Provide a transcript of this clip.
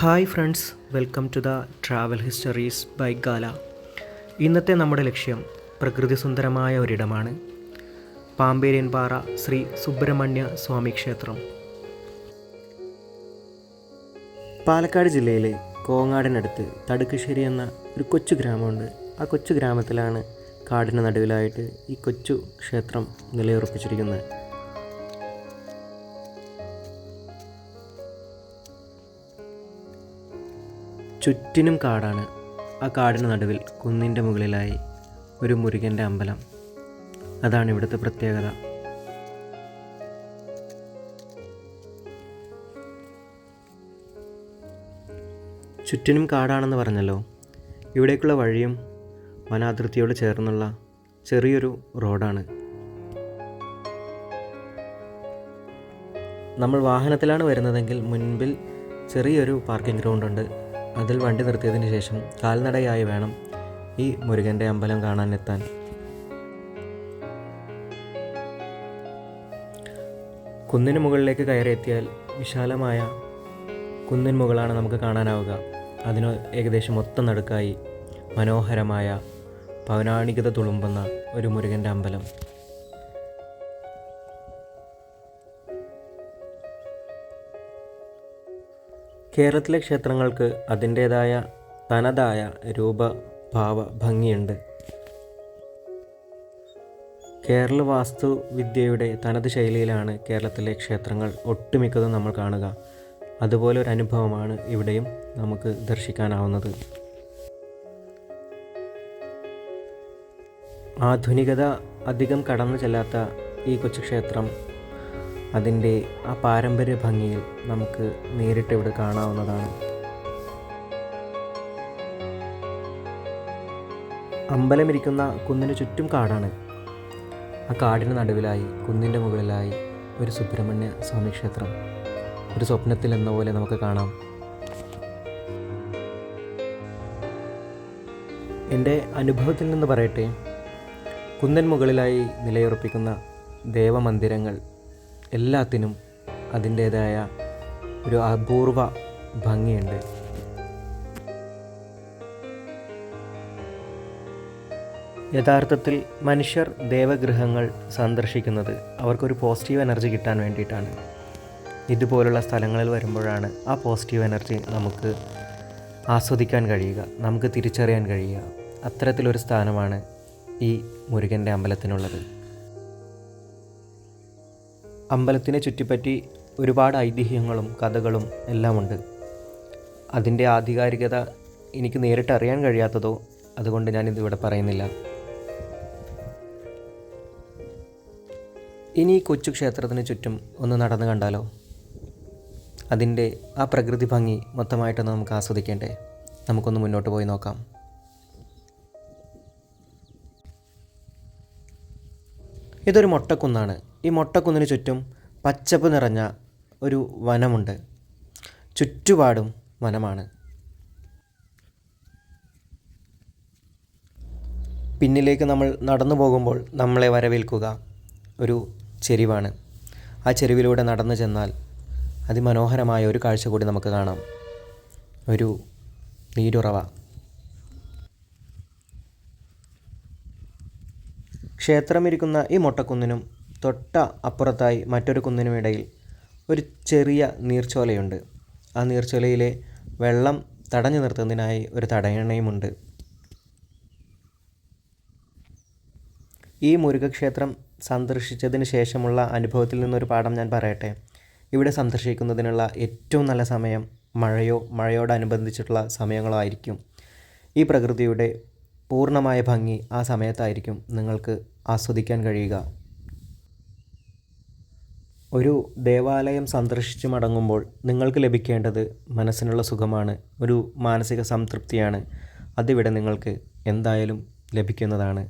Hi friends, welcome to the travel histories by Gala. ഇന്നത്തെ നമ്മുടെ ലക്ഷ്യം പ്രകൃതി സുന്ദരമായ ഒരിടമാണ്. പാമ്പേരിയൻപാറ ശ്രീ സുബ്രഹ്മണ്യ സ്വാമി ക്ഷേത്രം. പാലക്കാട് ജില്ലയിലെ കോങ്ങാടിനടുത്ത് തടുക്കശ്ശേരി എന്ന ഒരു കൊച്ചു ഗ്രാമമുണ്ട്. ആ കൊച്ചു ഗ്രാമത്തിലാണ് കാടിന് നടുവിലായിട്ട് ഈ കൊച്ചു ക്ഷേത്രം നിലയുറപ്പിച്ചിരിക്കുന്നത്. ചുറ്റിനും കാടാണ്. ആ കാടിന് നടുവിൽ കുന്നിൻ്റെ മുകളിലായി ഒരു മുരുകൻ്റെ അമ്പലം. അതാണ് ഇവിടുത്തെ പ്രത്യേകത. ചുറ്റിനും കാടാണെന്ന് പറഞ്ഞല്ലോ. ഇവിടേക്കുള്ള വഴിയും വനാതിർത്തിയോട് ചേർന്നുള്ള ചെറിയൊരു റോഡാണ്. നമ്മൾ വാഹനത്തിലാണ് വരുന്നതെങ്കിൽ മുൻപിൽ ചെറിയൊരു പാർക്കിംഗ് ഗ്രൗണ്ട് ഉണ്ട്. അതിൽ വണ്ടി നിർത്തിയതിന് ശേഷം കാൽനടയായി വേണം ഈ മുരുകൻ്റെ അമ്പലം കാണാനെത്താൻ. കുന്നിന് മുകളിലേക്ക് കയറിയെത്തിയാൽ വിശാലമായ കുന്നിൻ മുകളാണ് നമുക്ക് കാണാനാവുക. അതിന് ഏകദേശം ഒത്ത നടുക്കായി മനോഹരമായ പൗരാണികത തുളുമ്പുന്ന ഒരു മുരുകൻ്റെ അമ്പലം. കേരളത്തിലെ ക്ഷേത്രങ്ങൾക്ക് അതിൻ്റേതായ തനതായ രൂപഭാവ ഭംഗിയുണ്ട്. കേരള വാസ്തുവിദ്യയുടെ തനത് ശൈലിയിലാണ് കേരളത്തിലെ ക്ഷേത്രങ്ങൾ ഒട്ടുമിക്കതും നമ്മൾ കാണുക. അതുപോലെ ഒരു അനുഭവമാണ് ഇവിടെയും നമുക്ക് ദർശിക്കാനാവുന്നത്. ആധുനികത അധികം കടന്നു ചെല്ലാത്ത ഈ കൊച്ചു ക്ഷേത്രം അതിൻ്റെ ആ പാരമ്പര്യ ഭംഗിയിൽ നമുക്ക് നേരിട്ട് ഇവിടെ കാണാവുന്നതാണ്. അമ്പലമിരിക്കുന്ന കുന്നിന് ചുറ്റും കാടാണ്. ആ കാടിന് നടുവിലായി കുന്നിൻ്റെ മുകളിലായി ഒരു സുബ്രഹ്മണ്യ സ്വാമി ക്ഷേത്രം. ഒരു സ്വപ്നത്തിൽ എന്ന പോലെ നമുക്ക് കാണാം. എൻ്റെ അനുഭവത്തിൽ നിന്ന് പറയട്ടെ, കുന്നിൻ മുകളിലായി നിലയുറപ്പിക്കുന്ന ദേവമന്ദിരങ്ങൾ എല്ലാത്തിനും അതിൻ്റേതായ ഒരു അപൂർവ ഭംഗിയുണ്ട്. യഥാർത്ഥത്തിൽ മനുഷ്യർ ദേവഗൃഹങ്ങൾ സന്ദർശിക്കുന്നത് അവർക്കൊരു പോസിറ്റീവ് എനർജി കിട്ടാൻ വേണ്ടിയിട്ടാണ്. ഇതുപോലുള്ള സ്ഥലങ്ങളിൽ വരുമ്പോഴാണ് ആ പോസിറ്റീവ് എനർജി നമുക്ക് ആസ്വദിക്കാൻ കഴിയുക, നമുക്ക് തിരിച്ചറിയാൻ കഴിയുക. അത്തരത്തിലൊരു സ്ഥാനമാണ് ഈ മുരുകൻ്റെ അമ്പലത്തിനുള്ളത്. അമ്പലത്തിനെ ചുറ്റിപ്പറ്റി ഒരുപാട് ഐതിഹ്യങ്ങളും കഥകളും എല്ലാമുണ്ട്. അതിൻ്റെ ആധികാരികത എനിക്ക് നേരിട്ട് അറിയാൻ കഴിയാത്തതോ അതുകൊണ്ട് ഞാനിതിവിടെ പറയുന്നില്ല. ഇനി ഈ കൊച്ചു ക്ഷേത്രത്തിന് ചുറ്റും ഒന്ന് നടന്നു കണ്ടാലോ? അതിൻ്റെ ആ പ്രകൃതി ഭംഗി മൊത്തമായിട്ടൊന്ന് നമുക്ക് ആസ്വദിക്കേണ്ടേ? നമുക്കൊന്ന് മുന്നോട്ട് പോയി നോക്കാം. ഇതൊരു മൊട്ടക്കുന്നാണ്. ഈ മൊട്ടക്കുന്നിന് ചുറ്റും പച്ചപ്പ് നിറഞ്ഞ ഒരു വനമുണ്ട്. ചുറ്റുപാടും വനമാണ്. പിന്നിലേക്ക് നമ്മൾ നടന്നു പോകുമ്പോൾ നമ്മളെ വരവേൽക്കുക ഒരു ചെരിവാണ്. ആ ചെരുവിലൂടെ നടന്നു ചെന്നാൽ അതിമനോഹരമായ ഒരു കാഴ്ച കൂടി നമുക്ക് കാണാം. ഒരു നീരുറവ. ക്ഷേത്രമിരിക്കുന്ന ഈ മൊട്ടക്കുന്നിനും തൊട്ട അപ്പുറത്തായി മറ്റൊരു കുന്നിനുമിടയിൽ ഒരു ചെറിയ നീർച്ചോലയുണ്ട്. ആ നീർച്ചോലയിലെ വെള്ളം തടഞ്ഞു നിർത്തുന്നതിനായി ഒരു തടയണയുമുണ്ട്. ഈ മുരുകക്ഷേത്രം സന്ദർശിച്ചതിന് ശേഷമുള്ള അനുഭവത്തിൽ നിന്നൊരു പാഠം ഞാൻ പറയട്ടെ. ഇവിടെ സന്ദർശിക്കുന്നതിനുള്ള ഏറ്റവും നല്ല സമയം മഴയോടനുബന്ധിച്ചിട്ടുള്ള സമയങ്ങളോ ആയിരിക്കും. ഈ പ്രകൃതിയുടെ പൂർണ്ണമായ ഭംഗി ആ സമയത്തായിരിക്കും നിങ്ങൾക്ക് ആസ്വദിക്കാൻ കഴിയുക. ഒരു ദേവാലയം സന്ദർശിച്ച് മടങ്ങുമ്പോൾ നിങ്ങൾക്ക് ലഭിക്കേണ്ടത് മനസ്സിനുള്ള സുഖമാണ്, ഒരു മാനസിക സംതൃപ്തിയാണ്. അതിവിടെ നിങ്ങൾക്ക് എന്തായാലും ലഭിക്കുന്നതാണ്.